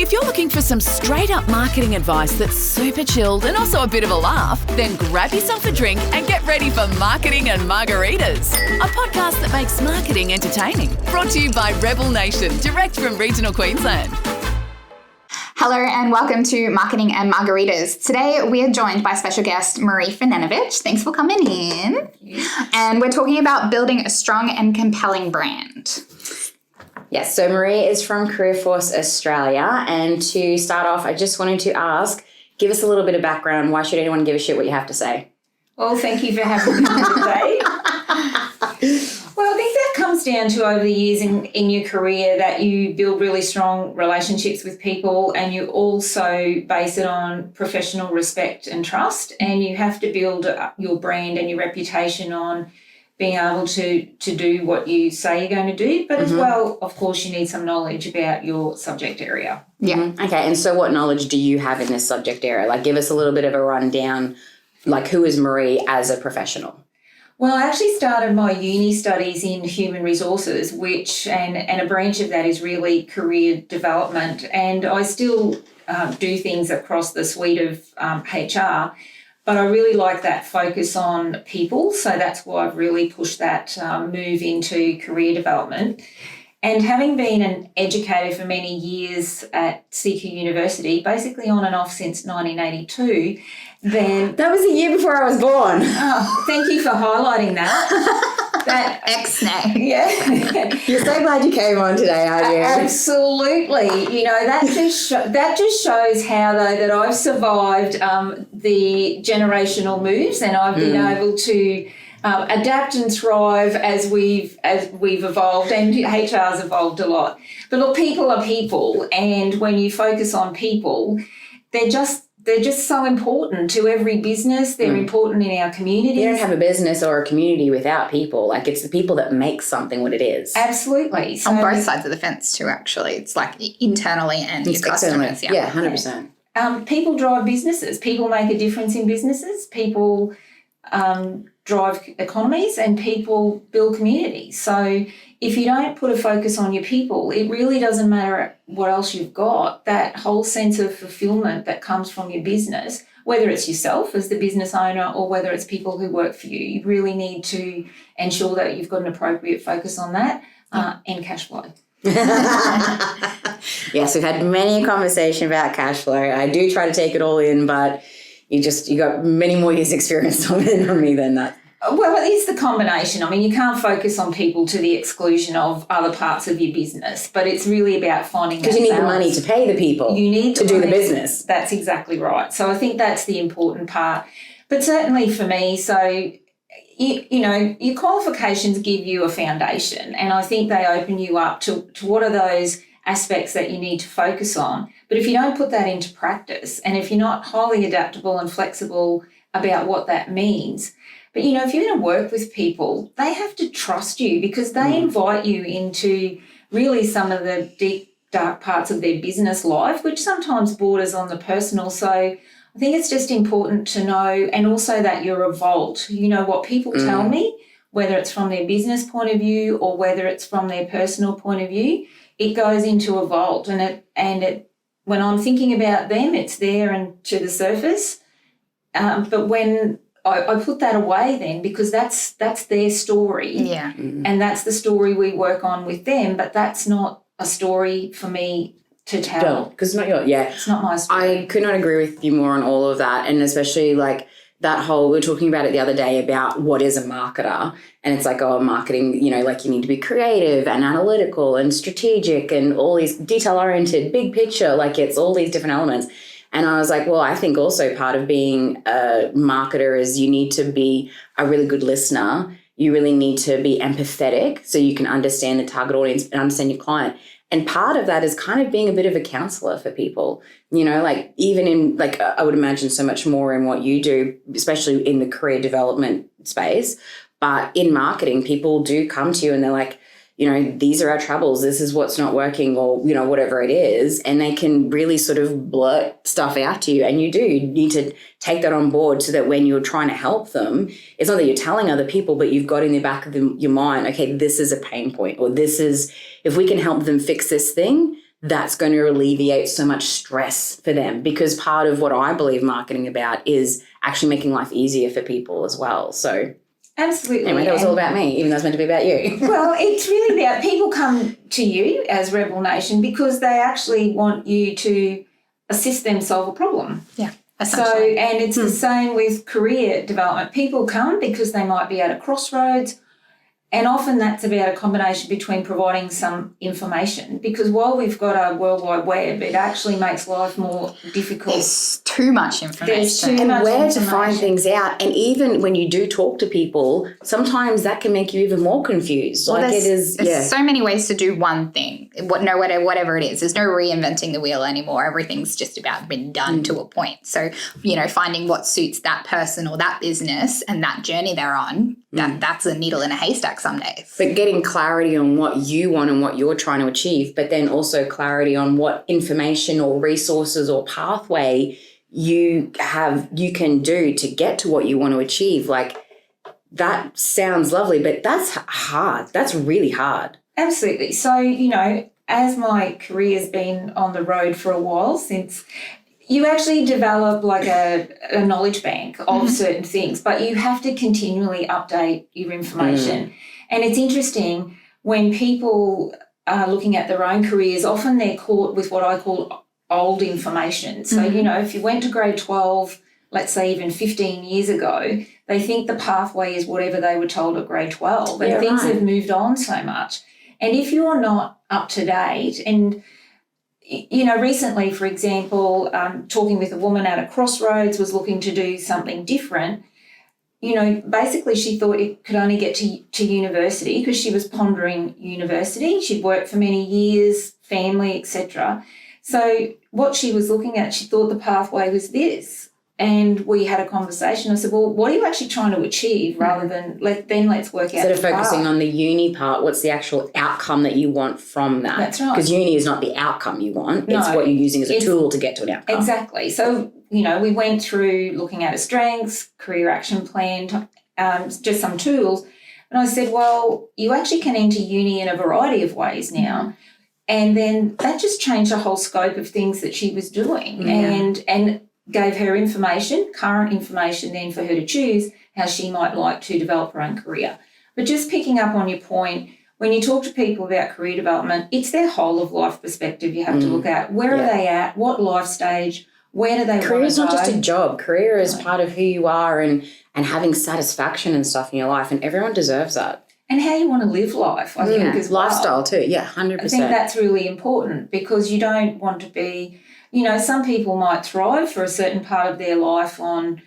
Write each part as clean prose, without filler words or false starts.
If you're looking for some straight-up marketing advice that's super chilled and also a bit of a laugh, then grab yourself a drink and get ready for Marketing and Margaritas, a podcast that makes marketing entertaining. Brought to you by Rebel Nation, direct from regional Queensland. Hello and welcome to Marketing and Margaritas. Today we are joined by special guest Maree Franettovich. Thanks for coming in. And we're talking about building a strong and compelling brand. Yes, so Maree is from CareerForce Australia, and to start off, I just wanted to ask, give us a little bit of background. Why should anyone give a shit what you have to say? Well, thank you for having me today. Well, I think that comes down to over the years in your career that you build really strong relationships with people, and you also base it on professional respect and trust, and you have to build your brand and your reputation on being able to do what you say you're going to do, but as well, of course, you need some knowledge about your subject area. Yeah. Okay, and so what knowledge do you have in this subject area? Like, give us a little bit of a rundown, like who is Maree as a professional? Well, I actually started my uni studies in human resources, which and a branch of that is really career development, and I still do things across the suite of HR. But I really like that focus on people, so that's why I've really pushed that move into career development. And having been an educator for many years at CQ University, basically on and off since 1982, then... That was a year before I was born. Oh, thank you for highlighting that. Ex-nay. Yeah. You're so glad you came on today, aren't you? Absolutely. You know, that just shows how, though, that I've survived the generational moves, and I've been able to adapt and thrive as we've evolved, and HR's evolved a lot. But look, people are people, and when you focus on people, they're just so important to every business. They're important in our communities. You don't have a business or a community without people. Like, it's the people that make something what it is. Absolutely. So, on both sides of the fence too, actually. It's like internally and your customers. Yeah, 100%. People drive businesses. People make a difference in businesses. People drive economies, and people build communities. So if you don't put a focus on your people, it really doesn't matter what else you've got. That whole sense of fulfillment that comes from your business, whether it's yourself as the business owner or whether it's people who work for you, you really need to ensure that you've got an appropriate focus on that and cash flow. Yes, we've had many a conversation about cash flow. I do try to take it all in, but you got many more years experience on me than that. Well, it is the combination. I mean, you can't focus on people to the exclusion of other parts of your business, but it's really about finding that balance. Because you need the money to pay the people. You need to do the business. That's exactly right. So I think that's the important part. But certainly for me, so, you know, your qualifications give you a foundation, and I think they open you up to what are those aspects that you need to focus on. But if you don't put that into practice, and if you're not highly adaptable and flexible about what that means, but, you know, if you're going to work with people, they have to trust you because they invite you into really some of the deep, dark parts of their business life, which sometimes borders on the personal. So I think it's just important to know, and also that you're a vault. You know, what people tell me, whether it's from their business point of view or whether it's from their personal point of view, it goes into a vault, and it when I'm thinking about them, it's there and to the surface. But when I put that away then, because that's their story. Yeah. And that's the story we work on with them, but that's not a story for me to tell. Because it's not your, it's not my story. I could not agree with you more on all of that, and especially like that whole, we were talking about it the other day about what is a marketer, and it's like, oh, marketing, you know, like you need to be creative and analytical and strategic and all these detail-oriented, big picture, like it's all these different elements. And I was like, well, I think also part of being a marketer is you need to be a really good listener. You really need to be empathetic so you can understand the target audience and understand your client. And part of that is kind of being a bit of a counselor for people, you know, like even in, like, I would imagine so much more in what you do, especially in the career development space. But in marketing, people do come to you and they're like, you know, these are our troubles, this is what's not working, or, you know, whatever it is. And they can really sort of blurt stuff out to you. And you need to take that on board so that when you're trying to help them, it's not that you're telling other people, but you've got in the back of your mind, okay, this is a pain point, or this is, if we can help them fix this thing, that's going to alleviate so much stress for them, because part of what I believe marketing about is actually making life easier for people as well. So absolutely. Anyway, that was all about me, even though it's meant to be about you. Well, it's really about people come to you as Rebel Nation because they actually want you to assist them solve a problem. Yeah. So, and it's the same with career development. People come because they might be at a crossroads, and often that's about a combination between providing some information, because while we've got a World Wide Web, it actually makes life more difficult. There's too much information. There's too And much where to information. find things out. And even when you do talk to people, sometimes that can make you even more confused. Well, there's so many ways to do one thing, whatever it is. There's no reinventing the wheel anymore. Everything's just about been done to a point. So, finding what suits that person or that business and that journey they're on, that's a needle in a haystack some days. But getting clarity on what you want and what you're trying to achieve, but then also clarity on what information or resources or pathway you can do to get to what you want to achieve. Like, that sounds lovely, but that's hard. That's really hard. Absolutely. So, as my career's been on the road for a while, since you actually develop like a knowledge bank of certain things, but you have to continually update your information. And it's interesting when people are looking at their own careers, often they're caught with what I call old information. So, if you went to grade 12, let's say even 15 years ago, they think the pathway is whatever they were told at grade 12, and things have moved on so much. And if you're not up to date, and recently, for example, talking with a woman at a crossroads, was looking to do something different. Basically she thought it could only get to university because she was pondering university. She'd worked for many years, family, etc. So what she was looking at, she thought the pathway was this. And we had a conversation. I said, well, what are you actually trying to achieve, rather than let's work out. Instead of focusing on the uni part, what's the actual outcome that you want from that? That's right. Because uni is not the outcome you want. It's what you're using as a tool to get to an outcome. Exactly. So, we went through looking at a strengths, career action plan, just some tools. And I said, well, you actually can enter uni in a variety of ways now. And then that just changed the whole scope of things that she was doing, and gave her current information then for her to choose how she might like to develop her own career. But just picking up on your point, when you talk to people about career development, it's their whole of life perspective you have to look at. Where are they at? What life stage? Where do they want to go? Career is not just a job. Career is part of who you are and having satisfaction and stuff in your life, and everyone deserves that. And how you want to live life, I think, as well. Lifestyle too, 100%. I think that's really important, because you don't want to be, some people might thrive for a certain part of their life on,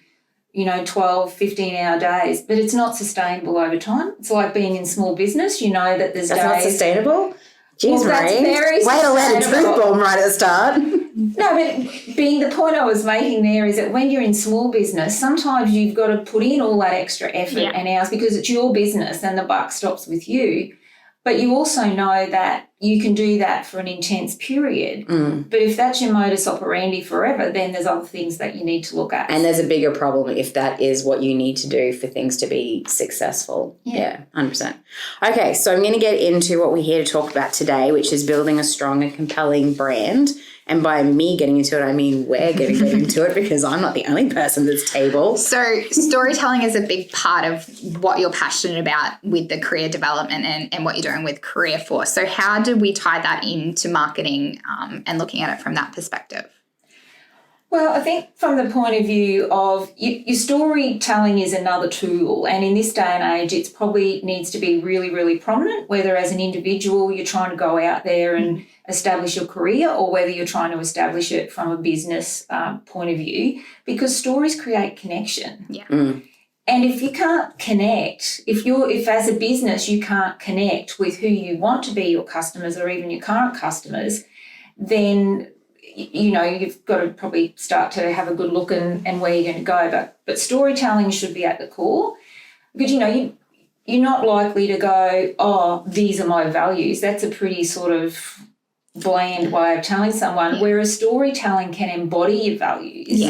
12, 15-hour days, but it's not sustainable over time. It's like being in small business. That there's That's not sustainable? Jeez, that's Maree. very Way to let a sustainable. truth bomb right at the start. No, but the point I was making there is that when you're in small business, sometimes you've got to put in all that extra effort and hours because it's your business and the buck stops with you. But you also know that you can do that for an intense period. But if that's your modus operandi forever, then there's other things that you need to look at. And there's a bigger problem if that is what you need to do for things to be successful. Yeah, 100%. Okay, so I'm going to get into what we're here to talk about today, which is building a strong and compelling brand. And by me getting into it, I mean we're getting into it, because I'm not the only person that's table. So storytelling is a big part of what you're passionate about with the career development and what you're doing with CareerForce. So how do we tie that into marketing and looking at it from that perspective? Well, I think from the point of view of your storytelling is another tool, and in this day and age it probably needs to be really, really prominent, whether as an individual you're trying to go out there and establish your career, or whether you're trying to establish it from a business point of view, because stories create connection. And if you can't connect, if as a business you can't connect with who you want to be your customers or even your current customers, then you've got to probably start to have a good look and where you're going to go. But storytelling should be at the core, because, you're not likely to go, oh, these are my values. That's a pretty sort of bland way of telling someone, whereas storytelling can embody your values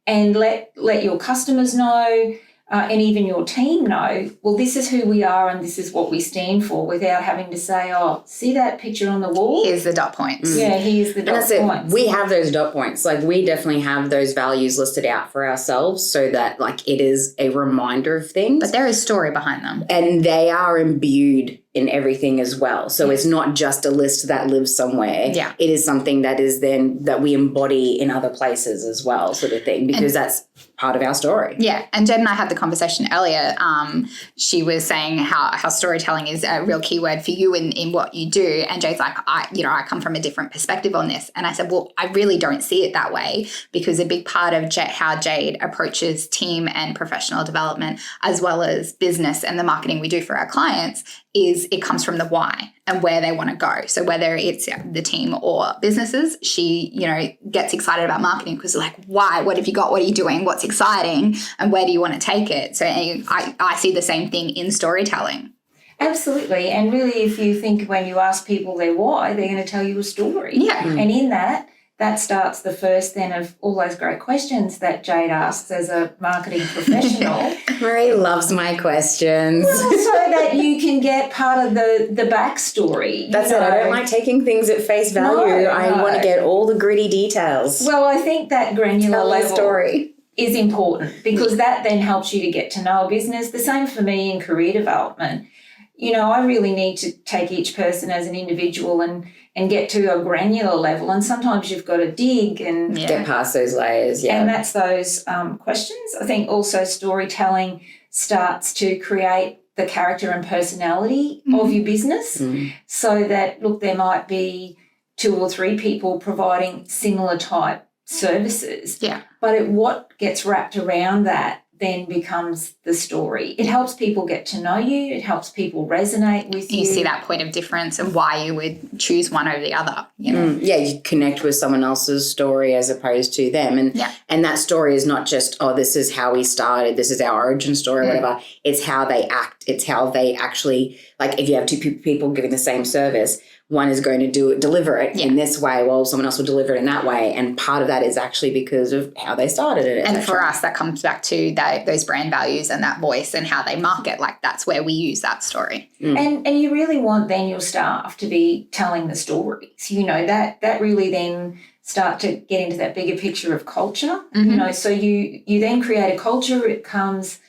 and let your customers know, and even your team know, well, this is who we are and this is what we stand for, without having to say, oh, see that picture on the wall? Here's the dot points. Yeah, here's the dot points. We have those dot points. Like, we definitely have those values listed out for ourselves so that, like, it is a reminder of things. But there is story behind them. And they are imbued in everything as well. So it's not just a list that lives somewhere. Yeah. It is something that is then that we embody in other places as well, sort of thing, because that's part of our story. Yeah. And Jen and I had the conversation earlier. She was saying how storytelling is a real keyword for you in what you do. And Jade's like, I come from a different perspective on this. And I said, well, I really don't see it that way, because a big part of how Jade approaches team and professional development, as well as business and the marketing we do for our clients, is it comes from the why and where they want to go. So whether it's the team or businesses, she, gets excited about marketing because like, why? What have you got? What are you doing? What's exciting? And where do you want to take it? So I see the same thing in storytelling. Absolutely. And really, if you think when you ask people their why, they're going to tell you a story. Yeah. And in that starts the first then of all those great questions that Jade asks as a marketing professional. Maree loves my questions. Well, so that you can get part of the backstory. That's it. I don't like taking things at face value. I want to get all the gritty details. Well, I think that granular level story is important, because that then helps you to get to know a business. The same for me in career development. I really need to take each person as an individual and get to a granular level. And sometimes you've got to dig and get past those layers. Yeah. And that's those questions. I think also storytelling starts to create the character and personality of your business, so that, look, there might be 2 or 3 people providing similar type services. Yeah. But what gets wrapped around that then becomes the story. It helps people get to know you. It helps people resonate with you. You see that point of difference and why you would choose one over the other. Yeah, you connect with someone else's story as opposed to them. And that story is not just, oh, this is how we started, this is our origin story, whatever. It's how they act. It's how they actually, like, if you have 2 people giving the same service, one is going to deliver it in this way, while someone else will deliver it in that way. And part of that is actually because of how they started it. And for us, that comes back to those brand values and that voice and how they market. Like, that's where we use that story. And you really want then your staff to be telling the stories. That really then start to get into that bigger picture of culture. So you then create a culture. It comes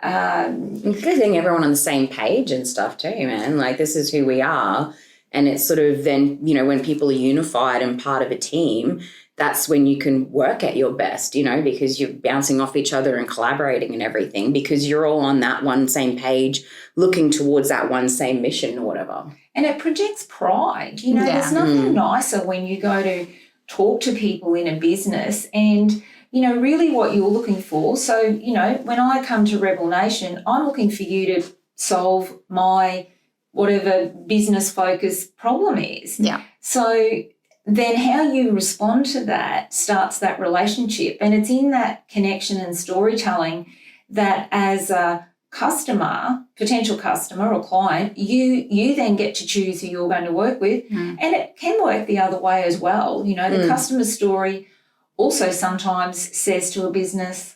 getting everyone on the same page and stuff too, man. Like, this is who we are. And it's sort of then, when people are unified and part of a team, that's when you can work at your best, because you're bouncing off each other and collaborating and everything, because you're all on that one same page, looking towards that one same mission or whatever. And it projects pride. There's nothing nicer when you go to talk to people in a business and, really what you're looking for. So, when I come to Rebel Nation, I'm looking for you to solve my whatever business focus problem is. Yeah. So then how you respond to that starts that relationship. And it's in that connection and storytelling that as a customer, potential customer or client, you then get to choose who you're going to work with. And it can work the other way as well. The customer story also sometimes says to a business,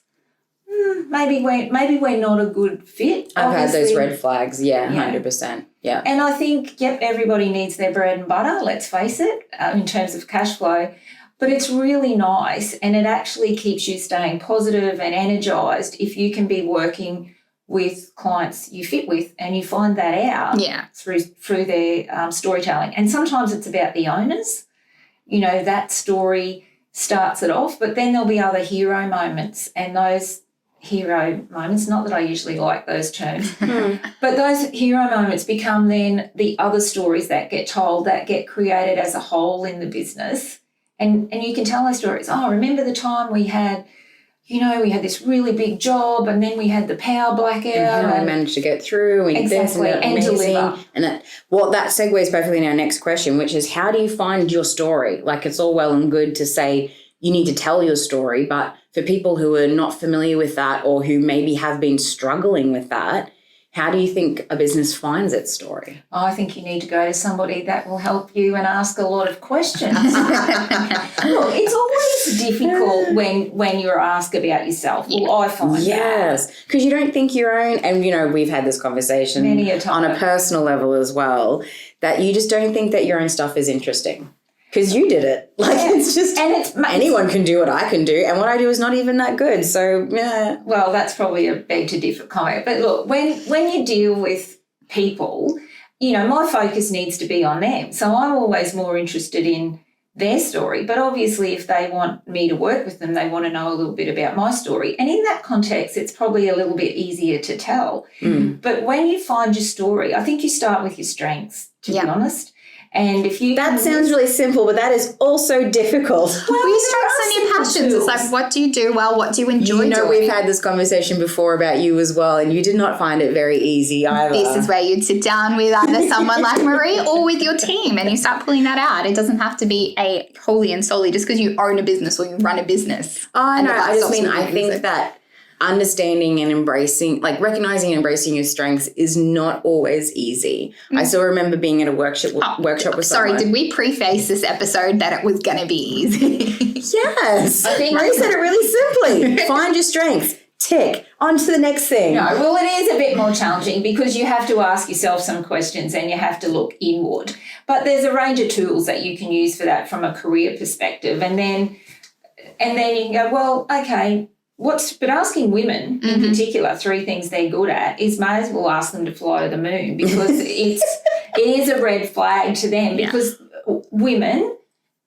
maybe we're not a good fit. I've had those red flags. Yeah, 100%. Yeah. And I think, everybody needs their bread and butter, let's face it, in terms of cash flow. But it's really nice, and it actually keeps you staying positive and energised if you can be working with clients you fit with and you find that out through their storytelling. And sometimes it's about the owners. That story starts it off, but then there'll be other hero moments, and those hero moments, not that I usually like those terms, but those hero moments become then the other stories that get told, that get created as a whole in the business. And you can tell those stories. Oh, remember the time we had, we had this really big job and then we had the power blackout. And we managed to get through. And deliver. And that segues perfectly in our next question, which is, how do you find your story? Like, it's all well and good to say you need to tell your story, but for people who are not familiar with that or who maybe have been struggling with that, how do you think a business finds its story? I think you need to go to somebody that will help you and ask a lot of questions. Look, it's always difficult when you're asked about yourself. Well, I find yes, because you don't think your own, and we've had this conversation Many a time. on a personal level as well, that you just don't think that your own stuff is interesting. Because you did it. It's just, and anyone can do what I can do, and what I do is not even that good. So, yeah. Well, that's probably a beg to differ comment. But look, when you deal with people, my focus needs to be on them. So I'm always more interested in their story. But obviously, if they want me to work with them, they want to know a little bit about my story. And in that context, it's probably a little bit easier to tell. But when you find your story, I think you start with your strengths, to be honest. And if you that sounds really simple, but that is also difficult. Well, your strengths and your passions. It's like, what do you do well? What do you enjoy doing? We've had this conversation before about you as well, and you did not find it very easy either. This is where you'd sit down with either someone like Maree or with your team, and you start pulling that out. It doesn't have to be a wholly and solely just because you own a business or you run a business. Oh, no, I just mean, I think that understanding and embracing, recognizing and embracing your strengths is not always easy. I still remember being at a workshop with someone. Sorry, did we preface this episode that it was going to be easy? Yes. I think Maree said it really simply. Find your strengths. Tick. On to the next thing. No, well, it is a bit more challenging because you have to ask yourself some questions and you have to look inward. But there's a range of tools that you can use for that from a career perspective. And then you can go, well, okay, but asking women in particular, 3 things they're good at is may as well ask them to fly to the moon because it is a red flag to them because women,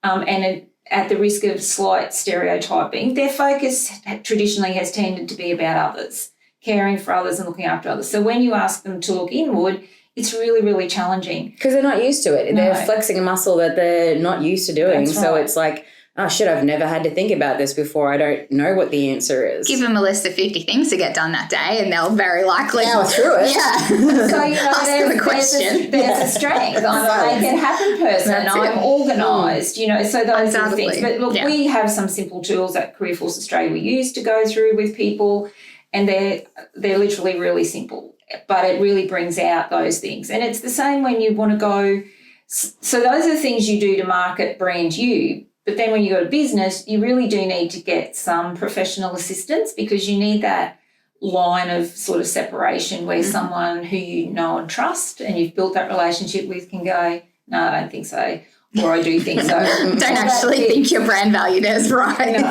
and at the risk of slight stereotyping, their focus traditionally has tended to be about others, caring for others and looking after others. So when you ask them to look inward, it's really, really challenging. Because they're not used to it. No. They're flexing a muscle that they're not used to doing. That's so right. It's like, oh, shit, I've never had to think about this before. I don't know what the answer is. Give them a list of 50 things to get done that day and they'll very likely power through it. Yeah. So, there's a strength. I'm a make it happen person. I'm organised, so those are the things. But look, we have some simple tools at CareerForce Australia we use to go through with people, and they're literally really simple, but it really brings out those things. And it's the same when you want to go, so those are the things you do to market brand you. But then when you go to business, you really do need to get some professional assistance because you need that line of sort of separation where someone who you know and trust and you've built that relationship with can go, no, I don't think so, or I do think so. Don't actually think your brand value does, right? No.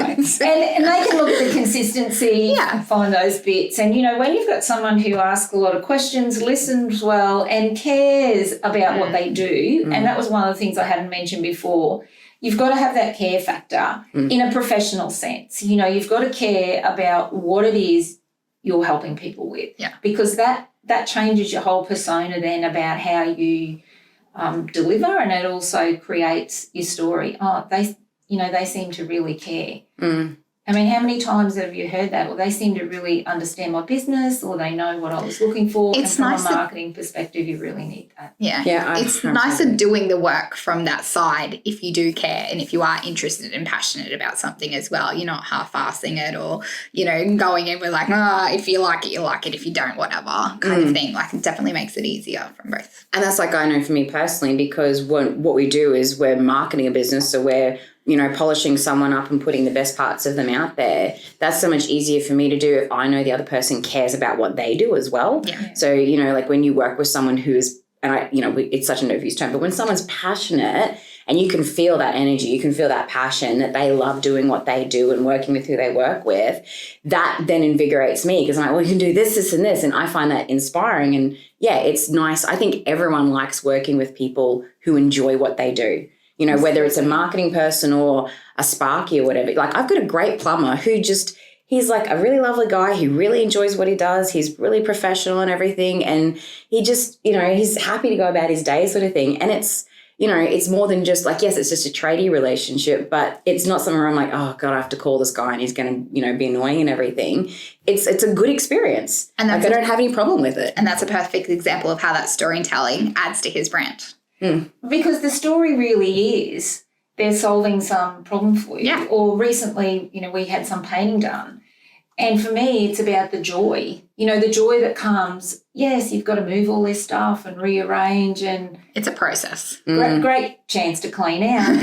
And they can look at the consistency and find those bits. And, when you've got someone who asks a lot of questions, listens well and cares about what they do, and that was one of the things I hadn't mentioned before, you've got to have that care factor in a professional sense. You've got to care about what it is you're helping people with. Yeah. Because that changes your whole persona then about how you deliver, and it also creates your story. Oh, they seem to really care. I mean, how many times have you heard that? Well, they seem to really understand my business, or they know what I was looking for. It's and nice from a marketing perspective, you really need that. Yeah. It's nicer doing the work from that side if you do care and if you are interested and passionate about something as well. You're not half-assing it or, going in with if you like it, you like it. If you don't, whatever kind of thing. It definitely makes it easier from both. And that's I know for me personally, because what we do is we're marketing a business, so we're polishing someone up and putting the best parts of them out there. That's so much easier for me to do if I know the other person cares about what they do as well. Yeah. So, when you work with someone who's, and it's such an overused term, but when someone's passionate and you can feel that energy, you can feel that passion that they love doing what they do and working with who they work with, that then invigorates me because I'm like, well, you can do this, this, and this. And I find that inspiring. And yeah, it's nice. I think everyone likes working with people who enjoy what they do. Whether it's a marketing person or a Sparky or whatever. I've got a great plumber who he's a really lovely guy. He really enjoys what he does. He's really professional and everything. And he just, he's happy to go about his day sort of thing. And it's, it's more than just yes, it's just a tradie relationship, but it's not something where I'm like, oh God, I have to call this guy and he's going to, be annoying and everything. It's a good experience. And I don't have any problem with it. And that's a perfect example of how that storytelling adds to his brand. Because the story really is they're solving some problem for you. Yeah. Or recently, we had some painting done And for me, it's about the joy, the joy that comes. Yes, you've got to move all this stuff and rearrange, and it's a process. Great chance to clean out.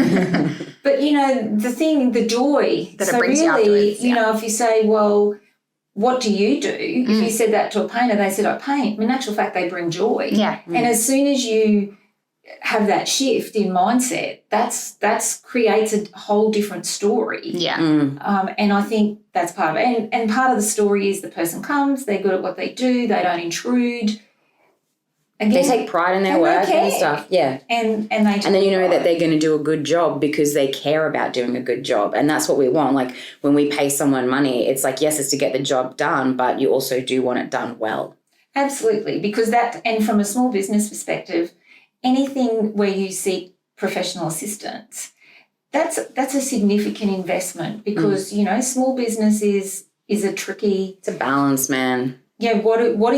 But, the joy. That it brings you afterwards. If you say, well, what do you do? If you said that to a painter, they said, I paint. In actual fact, they bring joy. Yeah. And as soon as you have that shift in mindset, that's creates a whole different story. Yeah. And I think that's part of it. And part of the story is the person comes, they're good at what they do, they don't intrude. Again, they take pride in their work and stuff. Yeah. And they and then you know that they're going to do a good job because they care about doing a good job. And that's what we want. Like when we pay someone money, it's like, yes, it's to get the job done, but you also do want it done well. Absolutely. Because and from a small business perspective, anything where you seek professional assistance, that's a significant investment because, small business is a tricky... It's a balance, man. Yeah, what do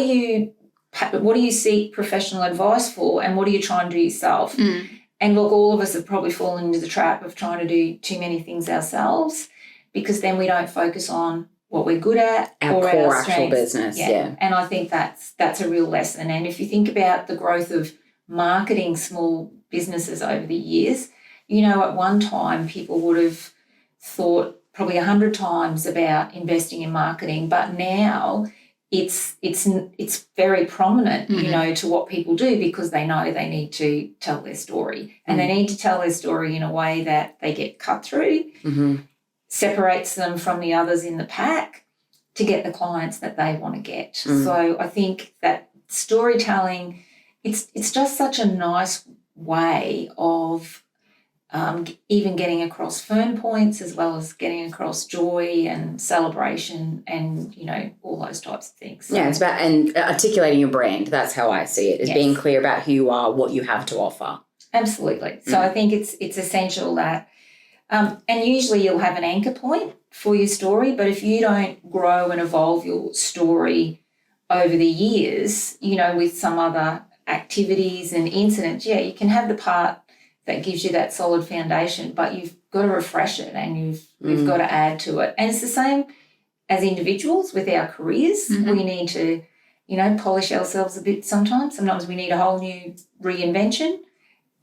you seek professional advice for, and what are you trying to do yourself? And look, all of us have probably fallen into the trap of trying to do too many things ourselves because then we don't focus on what we're good at our or core our actual strengths. business. Yeah. And I think that's a real lesson. And if you think about the growth of marketing small businesses over the years, at one time people would have thought probably 100 times about investing in marketing, but now it's very prominent, to what people do because they know they need to tell their story and they need to tell their story in a way that they get cut through, separates them from the others in the pack to get the clients that they want to get. So I think that storytelling, it's just such a nice way of even getting across firm points as well as getting across joy and celebration and, all those types of things. So, yeah, it's about and articulating your brand. That's how I see it, is being clear about who you are, what you have to offer. Absolutely. So I think it's essential that, and usually you'll have an anchor point for your story, but if you don't grow and evolve your story over the years, with some other activities and incidents, you can have the part that gives you that solid foundation, but you've got to refresh it and you've got to add to it. And it's the same as individuals with our careers. We need to, polish ourselves a bit sometimes. Sometimes we need a whole new reinvention.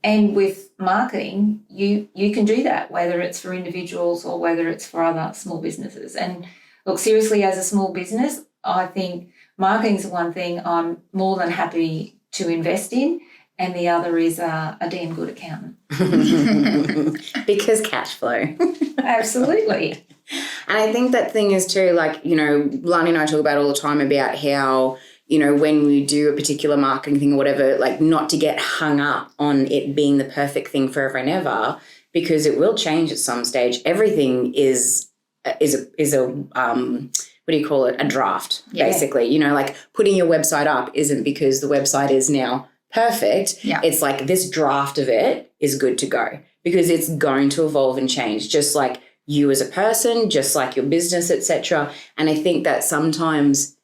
And with marketing, you can do that, whether it's for individuals or whether it's for other small businesses. And look, seriously, as a small business, I think marketing is the one thing I'm more than happy to invest in. And the other is a damn good accountant. Because cash flow. Absolutely. And I think that thing is too, like, Lani and I talk about all the time about how, when we do a particular marketing thing or whatever, like not to get hung up on it being the perfect thing forever and ever, because it will change at some stage. Everything is a what do you call it? A draft, basically. Like putting your website up isn't because the website is now perfect. Yeah. It's like this draft of it is good to go because it's going to evolve and change, just like you as a person, just like your business, etc. And I think that sometimes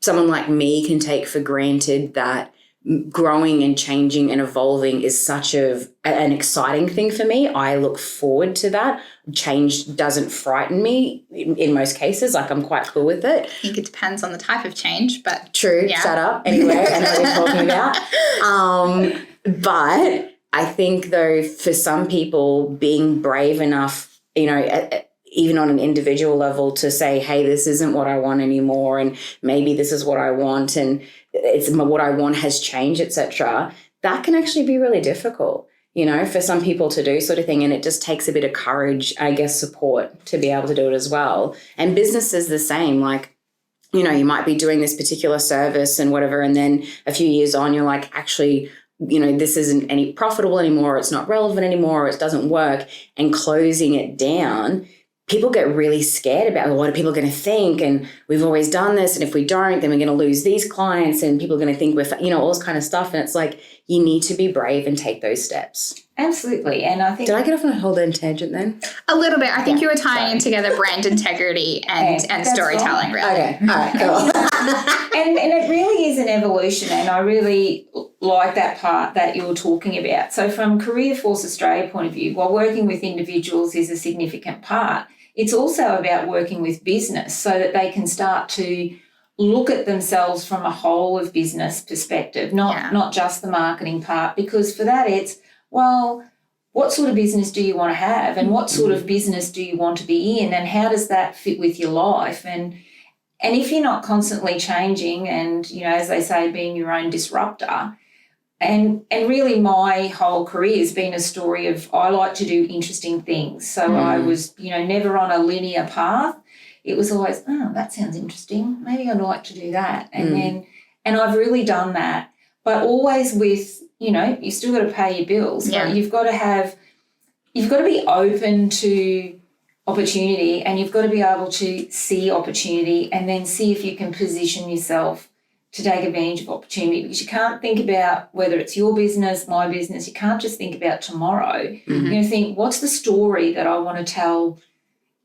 someone like me can take for granted that growing and changing and evolving is such an exciting thing for me. I look forward to that. Change doesn't frighten me in most cases. Like I'm quite cool with it. I think it depends on the type of change, but true. Yeah. Shut up. Anyway, I know what you're talking about. But I think though, for some people, being brave enough, even on an individual level, to say, hey, this isn't what I want anymore, and maybe this is what I want, and it's what I want has changed, etc. That can actually be really difficult, for some people to do sort of thing. And it just takes a bit of courage, I guess, support to be able to do it as well. And business is the same. Like, you might be doing this particular service and whatever, and then a few years on, you're like, actually, this isn't any profitable anymore. It's not relevant anymore. It doesn't work. And closing it down, people get really scared about what are people going to think, and we've always done this, and if we don't, then we're going to lose these clients, and people are going to think we're, all this kind of stuff. And it's like, you need to be brave and take those steps. Absolutely. And I think... Did I get off on a whole tangent then? A little bit. I think you were tying in together brand integrity and storytelling, really. Okay. All right, cool. and it really is an evolution, and I really like that part that you're talking about. So from CareerForce Australia point of view, while working with individuals is a significant part, it's also about working with business so that they can start to look at themselves from a whole of business perspective, not just the marketing part, because for that it's, well, what sort of business do you want to have, and what sort of business do you want to be in, and how does that fit with your life? And if you're not constantly changing and, you know, as they say, being your own disruptor, and really my whole career has been a story of I like to do interesting things. So I was, you know, never on a linear path. It was always, oh, that sounds interesting. Maybe I'd like to do that. And I've really done that, but always with, you know, you still got to pay your bills, but you've got to be open to opportunity, and you've got to be able to see opportunity and then see if you can position yourself to take advantage of opportunity, because you can't think about whether it's your business, my business. You can't just think about tomorrow. You know, think, what's the story that I want to tell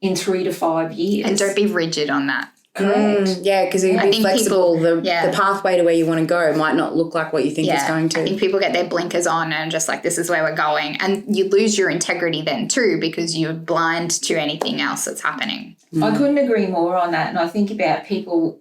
in 3 to 5 years? And don't be rigid on that. Correct. Yeah, because if you be flexible, the pathway to where you want to go might not look like what you think it's going to. I think people get their blinkers on and just like, this is where we're going. And you lose your integrity then too, because you're blind to anything else that's happening. I couldn't agree more on that. And I think about people,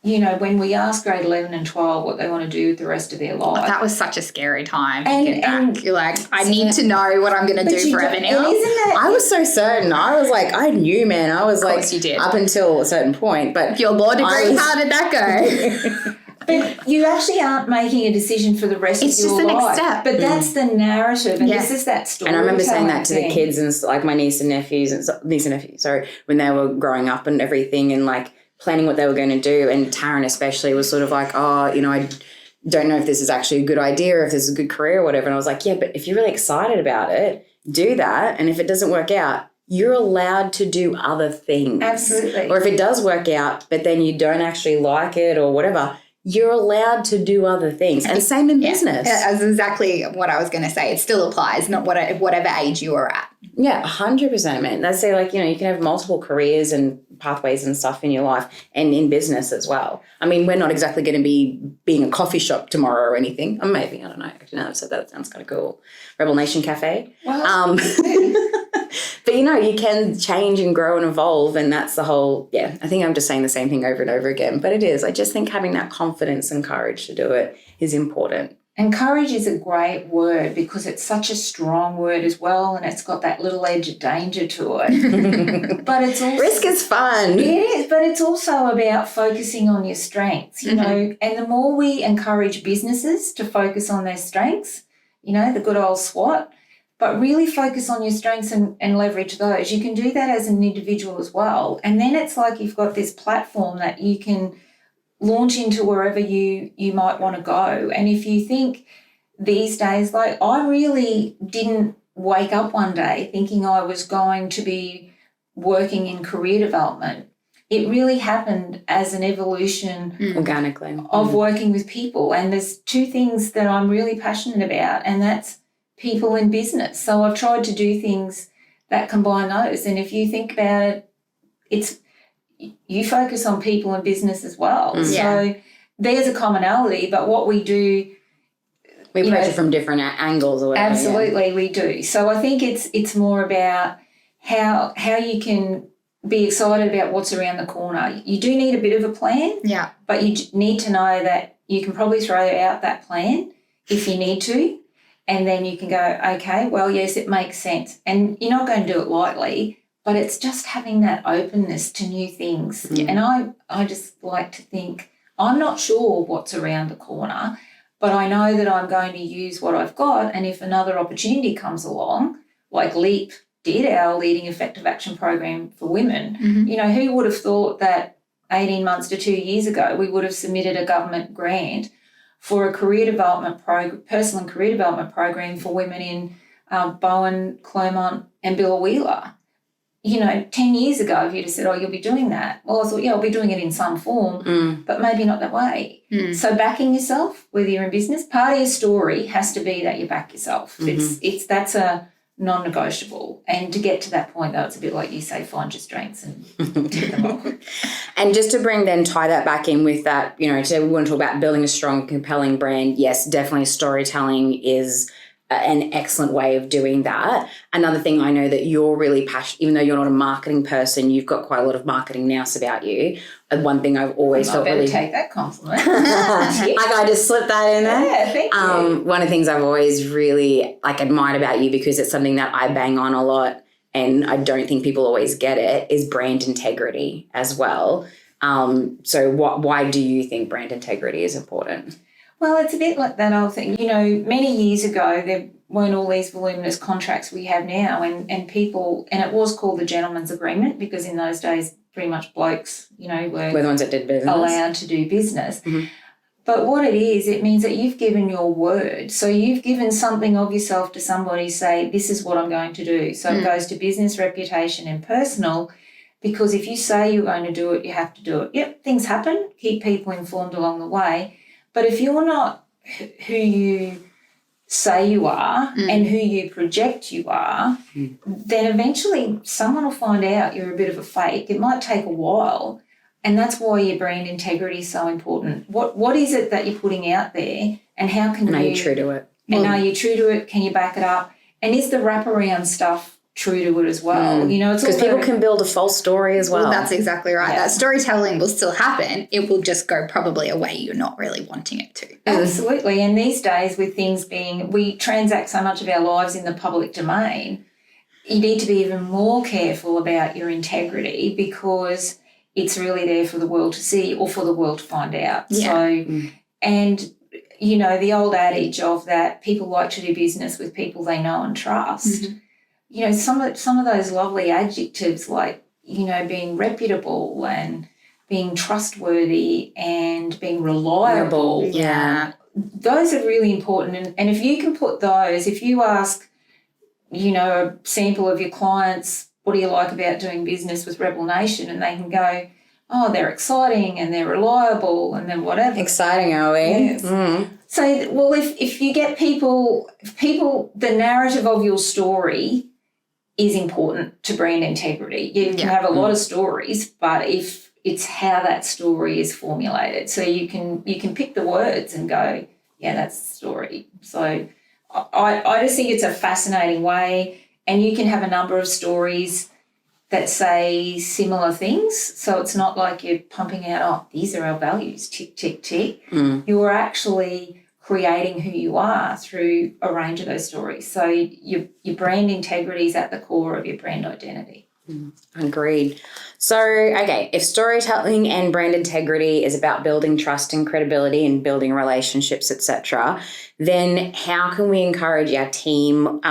you know, when we ask grade 11 and 12 what they want to do with the rest of their life. That was such a scary time. And you're like, I need to know what I'm going to do forever now. I was so certain. I was like, I knew, man. I was like, you did. Up until a certain point. But your law degree, how did that go? But you actually aren't making a decision for the rest of your life. It's just the next step. But that's the narrative, and this is that story. And I remember saying that to the kids and like my niece and nephews, when they were growing up and everything, and like planning what they were going to do. And Taryn especially was sort of like, oh, you know, I don't know if this is actually a good idea or if this is a good career or whatever. And I was like, yeah, but if you're really excited about it, do that. And if it doesn't work out, you're allowed to do other things. Absolutely. Or if it does work out, but then you don't actually like it or whatever, you're allowed to do other things. And same in business. That's exactly what I was going to say. It still applies, not whatever age you are at. Yeah, 100%, man. They say, like, you know, you can have multiple careers and pathways and stuff in your life and in business as well. I mean, we're not exactly going to be being a coffee shop tomorrow or anything. Or maybe, I don't know. Actually, now I've said that, it sounds kind of cool. Rebel Nation Cafe. Wow. But, you know, you can change and grow and evolve, and that's the whole, I think I'm just saying the same thing over and over again, but it is. I just think having that confidence and courage to do it is important. And courage is a great word because it's such a strong word as well, and it's got that little edge of danger to it. But it's also, risk is fun. It is, but it's also about focusing on your strengths, you know, and the more we encourage businesses to focus on their strengths, you know, the good old SWOT, but really focus on your strengths and leverage those. You can do that as an individual as well. And then it's like you've got this platform that you can launch into wherever you might want to go. And if you think these days, like I really didn't wake up one day thinking I was going to be working in career development. It really happened as an evolution organically of working with people. And there's two things that I'm really passionate about, and that's people and business. So I've tried to do things that combine those. And if you think about it, you focus on people and business as well. So there's a commonality, but what we do, we approach it from different angles or whatever. Absolutely, we do. So I think it's more about how you can be excited about what's around the corner. You do need a bit of a plan, but you need to know that you can probably throw out that plan if you need to, and then you can go, okay, well, yes, it makes sense. And you're not going to do it lightly, but it's just having that openness to new things. And I just like to think, I'm not sure what's around the corner, but I know that I'm going to use what I've got. And if another opportunity comes along, like LEAP did, our Leading Effective Action Program for Women, you know, who would have thought that 18 months to 2 years ago we would have submitted a government grant for a career development personal and career development program for women in Bowen, Clermont and Bill Wheeler. You know, 10 years ago, if you'd have said, oh, you'll be doing that. Well, I thought, I'll be doing it in some form, but maybe not that way. So backing yourself, whether you're in business, part of your story has to be that you back yourself. That's a non-negotiable. And to get to that point, though, it's a bit like you say, find your strengths and tick them off. And just to tie that back in with that, you know, today we want to talk about building a strong, compelling brand. Yes, definitely storytelling is an excellent way of doing that. Another thing I know that you're really passionate, even though you're not a marketing person, you've got quite a lot of marketing nous about you. And one thing I've always felt really... take that compliment. I just slipped that in there. Yeah, thank you. One of the things I've always really admired about you, because it's something that I bang on a lot and I don't think people always get it, is brand integrity as well. So why do you think brand integrity is important? Well, it's a bit like that old thing. Many years ago, there weren't all these voluminous contracts we have now, and people, and it was called the gentleman's agreement, because in those days, pretty much blokes, were the ones that did business, allowed to do business. Mm-hmm. But what it is, it means that you've given your word. So you've given something of yourself to somebody, say, this is what I'm going to do. So it goes to business, reputation, and personal. Because if you say you're going to do it, you have to do it. Yep, things happen. Keep people informed along the way. But if you're not who you say you are and who you project you are, then eventually someone will find out you're a bit of a fake. It might take a while, and that's why your brand integrity is so important. What is it that you're putting out there, and how can are you true to it? And are you true to it? Can you back it up? And is the wraparound stuff true to it as well? It's because people can build a false story as well. That's exactly right. That storytelling will still happen. It will just go probably a way you're not really wanting it to. Absolutely. And these days, with things we transact so much of our lives in the public domain, you need to be even more careful about your integrity, because it's really there for the world to see or for the world to find out. Yeah. And the old adage of that people like to do business with people they know and trust. Some of those lovely adjectives, like, being reputable and being trustworthy and being reliable. Yeah. Those are really important. And if you can put those, if you ask, a sample of your clients, what do you like about doing business with Rebel Nation? And they can go, oh, they're exciting and they're reliable and then whatever. Exciting, are we? Yes. So, well, if you get people, the narrative of your story is important to brand integrity. You can have a lot of stories, but if it's how that story is formulated, so you can pick the words and go, yeah, that's the story. So I just think it's a fascinating way, and you can have a number of stories that say similar things. So it's not like you're pumping out, oh, these are our values, tick, tick, tick. You're actually creating who you are through a range of those stories. So your brand integrity is at the core of your brand identity. Agreed. So, okay, if storytelling and brand integrity is about building trust and credibility and building relationships, etc., then how can we encourage our team,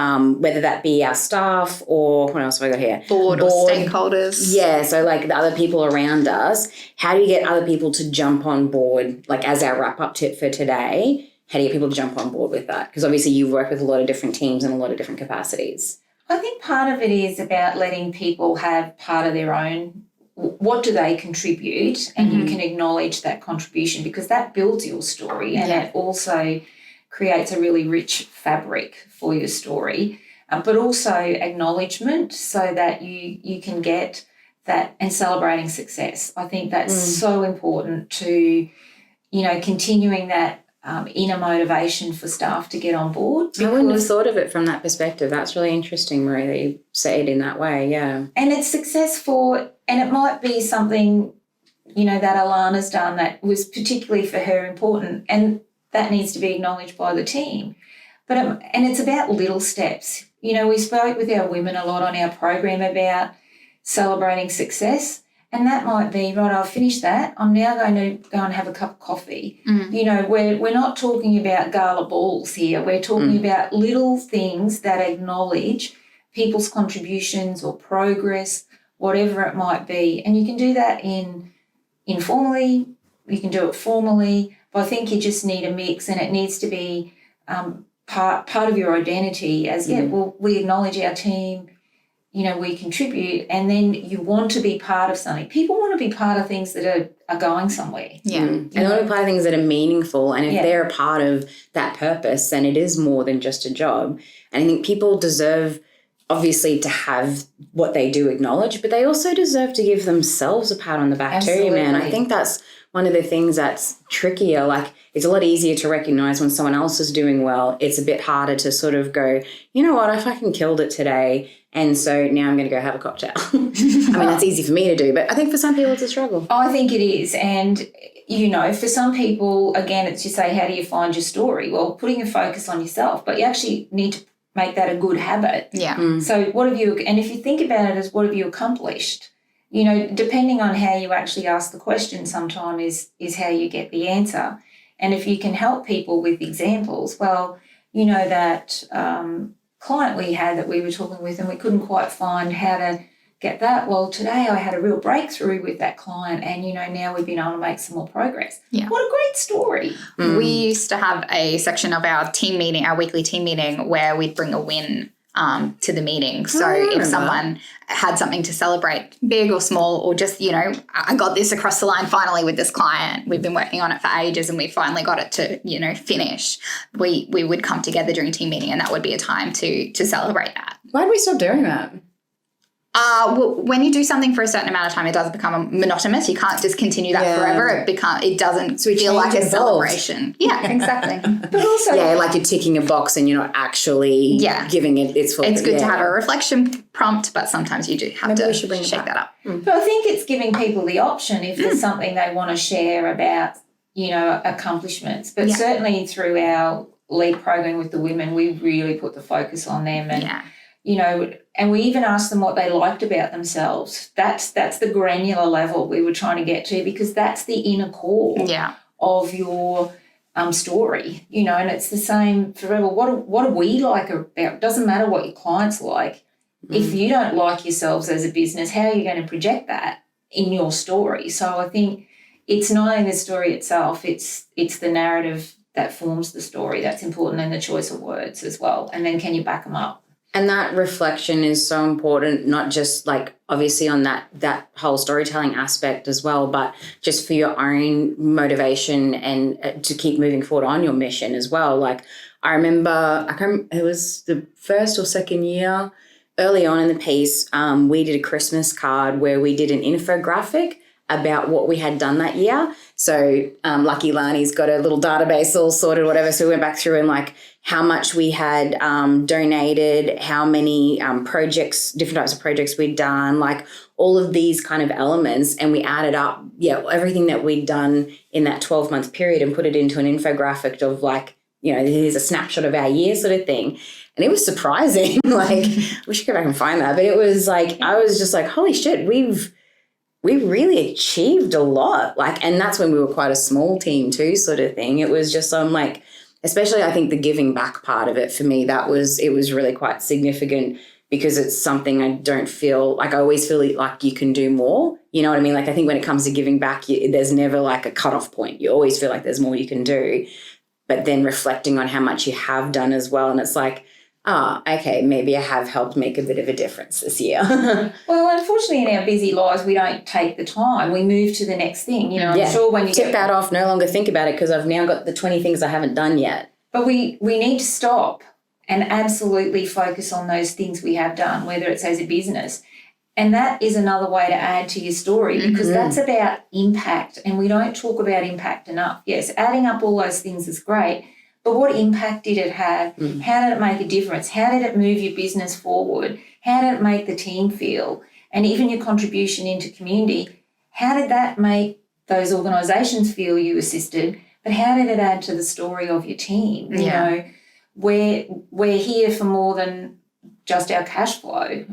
whether that be our staff or what else have I got here? Board or stakeholders. Yeah, so the other people around us, how do you get other people to jump on board, as our wrap-up tip for today? How do you get people to jump on board with that? Because obviously you work with a lot of different teams in a lot of different capacities. I think part of it is about letting people have part of their own. What do they contribute? And you can acknowledge that contribution, because that builds your story, and it also creates a really rich fabric for your story, but also acknowledgement so that you can get that, and celebrating success. I think that's so important to, continuing that inner motivation for staff to get on board. I wouldn't have thought of it from that perspective. That's really interesting, Maree, that you say it in that way, yeah. And it's success and it might be something, that Alana's done that was particularly for her important, and that needs to be acknowledged by the team. And it's about little steps. We spoke with our women a lot on our program about celebrating success. And that might be, right, I've finished that. I'm now going to go and have a cup of coffee. We're not talking about gala balls here. We're talking about little things that acknowledge people's contributions or progress, whatever it might be. And you can do that informally, you can do it formally, but I think you just need a mix, and it needs to be part of your identity as, we acknowledge our team, we contribute, and then you want to be part of something. People want to be part of things that are going somewhere. Yeah. And they want to be part of things that are meaningful. And if they're a part of that purpose, then it is more than just a job. And I think people deserve obviously to have what they do acknowledged, but they also deserve to give themselves a pat on the back too, man. I think that's one of the things that's trickier. Like, it's a lot easier to recognize when someone else is doing well. It's a bit harder to sort of go, you know what, I fucking killed it today. And so now I'm going to go have a cocktail. I mean, that's easy for me to do, but I think for some people it's a struggle. I think it is. And, you know, for some people, again, it's you say, how do you find your story? Well, putting a focus on yourself, but you actually need to make that a good habit. Yeah. So what have you, and if you think about it as what have you accomplished, you know, depending on how you actually ask the question sometimes is how you get the answer. And if you can help people with examples, well, you know, that client we had that we were talking with and we couldn't quite find how to get that. Well, today I had a real breakthrough with that client and, you know, now we've been able to make some more progress. Yeah. What a great story. We used to have a section of our team meeting, our weekly team meeting, where we'd bring a win to the meeting. So if someone had something to celebrate, big or small, or just, you know, I got this across the line finally with this client. We've been working on it for ages and we finally got it to, you know, finish. We would come together during team meeting and that would be a time to celebrate that. Why did we stop doing that? Well, when you do something for a certain amount of time, it does become monotonous. You can't just continue that forever. It doesn't feel like a celebration. Yeah, exactly. But also, like you're ticking a box and you're not actually giving it its full. It's good to have a reflection prompt, but sometimes you do have to shake that up. But I think it's giving people the option if there's something they want to share about, you know, accomplishments. But certainly through our lead program with the women, we really put the focus on them and. You know, and we even asked them what they liked about themselves. That's the granular level we were trying to get to because that's the inner core of your story, you know, and it's the same forever. What do we like about it? Doesn't matter what your clients like. If you don't like yourselves as a business, how are you going to project that in your story? So I think it's not only the story itself, it's the narrative that forms the story that's important and the choice of words as well. And then can you back them up? And that reflection is so important, not just like obviously on that whole storytelling aspect as well, but just for your own motivation and to keep moving forward on your mission as well. Like I remember, it was the first or second year early on in the piece, we did a Christmas card where we did an infographic about what we had done that year. So Lucky Lani's got a little database all sorted, whatever. So we went back through and like how much we had donated, how many projects, different types of projects we'd done, like all of these kind of elements. And we added up, everything that we'd done in that 12-month period and put it into an infographic of like, you know, here's a snapshot of our year sort of thing. And it was surprising. Like, we should go back and find that. But it was like, I was just like, holy shit, we really achieved a lot. Like, and that's when we were quite a small team too, sort of thing. It was just, like, especially I think the giving back part of it for me, it was really quite significant because it's something I don't feel like I always feel like you can do more. You know what I mean? Like, I think when it comes to giving back, there's never like a cutoff point. You always feel like there's more you can do, but then reflecting on how much you have done as well. And it's like, okay, maybe I have helped make a bit of a difference this year. Well, unfortunately, in our busy lives, we don't take the time. We move to the next thing. You know, I'm sure when you tip that off, no longer think about it because I've now got the 20 things I haven't done yet. But we need to stop and absolutely focus on those things we have done, whether it's as a business. And that is another way to add to your story because that's about impact. And we don't talk about impact enough. Yes, adding up all those things is great. But what impact did it have? How did it make a difference? How did it move your business forward? How did it make the team feel? And even your contribution into community, how did that make those organisations feel you assisted? But how did it add to the story of your team? You know, we're here for more than just our cash flow.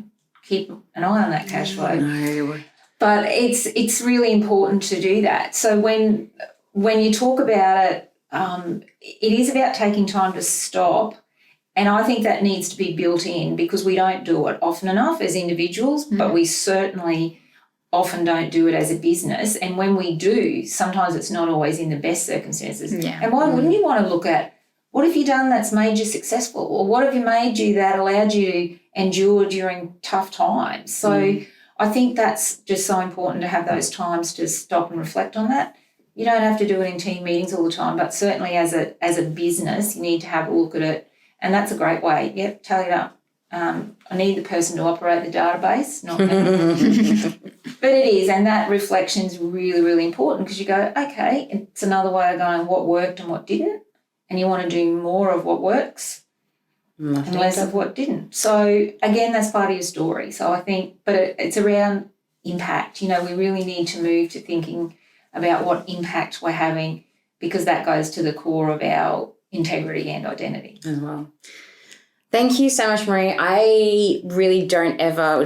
Keep an eye on that cash flow. No. But it's really important to do that. So when you talk about it, it is about taking time to stop, and I think that needs to be built in because we don't do it often enough as individuals, but we certainly often don't do it as a business. And when we do, sometimes it's not always in the best circumstances. Yeah. And why wouldn't you want to look at what have you done that's made you successful, or what have you made you that allowed you to endure during tough times? So I think that's just so important to have those times to stop and reflect on that. You don't have to do it in team meetings all the time, but certainly as a business, you need to have a look at it. And that's a great way. Yep, tally it up. I need the person to operate the database, not me. But it is, and that reflection is really, really important because you go, okay, it's another way of going what worked and what didn't, and you want to do more of what works and less of what didn't. So, again, that's part of your story. So I think, but it's around impact. You know, we really need to move to thinking about what impact we're having because that goes to the core of our integrity and identity. As well. Thank you so much, Maree. I really don't ever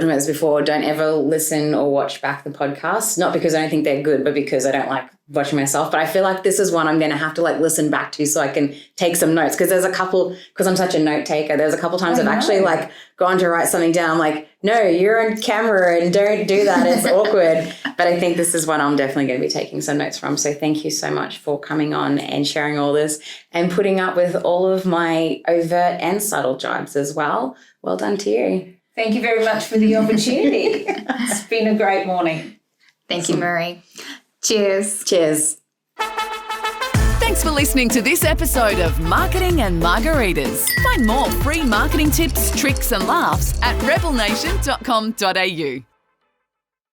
listen or watch back the podcasts, not because I don't think they're good, but because I don't like watching myself. But I feel like this is one I'm going to have to listen back to so I can take some notes because there's a couple, because I'm such a note taker, there's a couple times I've actually gone to write something down. I'm like, no, you're on camera and don't do that. It's awkward. But I think this is one I'm definitely going to be taking some notes from. So thank you so much for coming on and sharing all this and putting up with all of my overt and subtle jibes as well. Well done to you. Thank you very much for the opportunity. It's been a great morning. Thank you, Maree. Cheers. Cheers. Thanks for listening to this episode of Marketing and Margaritas. Find more free marketing tips, tricks and laughs at rebelnation.com.au.